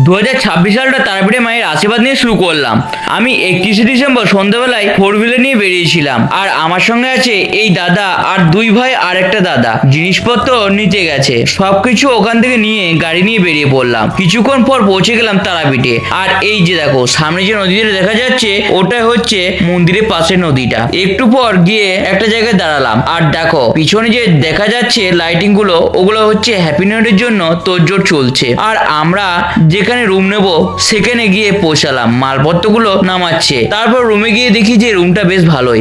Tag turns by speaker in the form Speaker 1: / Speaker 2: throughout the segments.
Speaker 1: 2026 সালটা তারাপীঠে মায়ের আশীর্বাদ নিয়ে শুরু করলাম। আমি 31শে ডিসেম্বর সন্ধ্যাবেলায় 4 হুইলার নিয়ে বেরিয়েছিলাম। আর আমার সঙ্গে আছে এই দাদা আর দুই ভাই আর একটা দাদা। জিনিসপত্র নিতে গেছে, সবকিছু ওখান থেকে নিয়ে গাড়ি নিয়ে বেরিয়ে পড়লাম। কিছুক্ষণ পর পৌঁছে গেলাম তারাপীঠে। আর এই যে দেখো সামনে যে নদীটা দেখা যাচ্ছে ওটা হচ্ছে মন্দিরের পাশে নদীটা। একটু পর গিয়ে একটা জায়গায় দাঁড়ালাম। আর দেখো পিছনে যে দেখা যাচ্ছে লাইটিং গুলো, ওগুলো হচ্ছে হ্যাপি নিউ ইয়ারের জন্য তোড়জোড় চলছে। আর আমরা যেখানে রুম নেব সেখানে গিয়ে পৌঁছালাম, মালপত্রগুলো নামাচ্ছে। তারপর রুমে গিয়ে দেখি যে রুমটা বেশ ভালোই।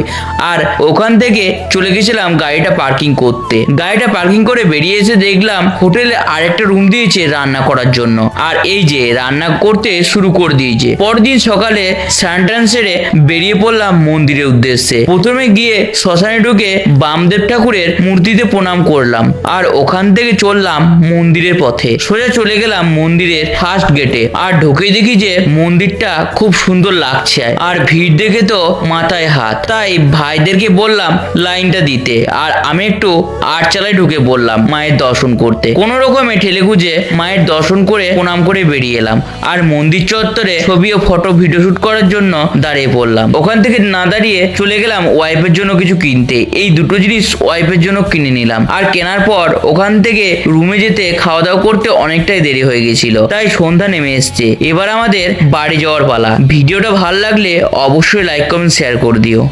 Speaker 1: আর ওখান থেকে চলে গেছিলাম গাড়িটা পার্কিং করতে। গাড়িটা পার্কিং করে বেরিয়ে এসে দেখলাম হোটেলে আরেকটা রুম দিয়েছে রান্না করার জন্য। আর এই যে রান্না করতে শুরু করে দিয়েছে। পরদিন সকালে স্নান সেরে বেরিয়ে পড়লাম মন্দিরের উদ্দেশ্যে। প্রথমে গিয়ে শ্মশানে ঢুকে বামদেব ঠাকুরের মূর্তিতে প্রণাম করলাম। আর ওখান থেকে চললাম মন্দিরের পথে। সোজা চলে গেলাম মন্দিরের ফার্স্ট গেটে। আর ঢুকে দেখি যে মন্দিরটা খুব সুন্দর লাগছে। আর ভিড় দেখে তো মাথায় হাত। তাই ভাইদেরকে বললাম লাইনটা দিতে। আর আমি একটু আটচালায় ঢুকে বললাম মায়ের দর্শন করতে। কোনো রকমে ঠেলে খুঁজে মায়ের দর্শন করে প্রণাম করে বেরিয়ে এলাম। আর মন্দির চত্বরে ছবি ও ফটো ভিডিও শুট করার জন্য দাঁড়িয়ে পড়লাম। ওখান থেকে না দাঁড়িয়ে চলে গেলাম ওয়াইফের জন্য কিছু কিনতে। এই দুটো জিনিস ওয়াইফের জন্য কিনে নিলাম। আর কেনার পর ওখান থেকে রুমে যেতে খাওয়া দাওয়া করতে অনেকটাই দেরি হয়ে গেছিল। তাই সন্ধ্যা নেমে এসছে। এবার আমাদের বাড়ি যাওয়ার পালা। ভিডিওটা ভালো লাগলে অবশ্যই লাইক কমেন্ট শেয়ার করে দিও।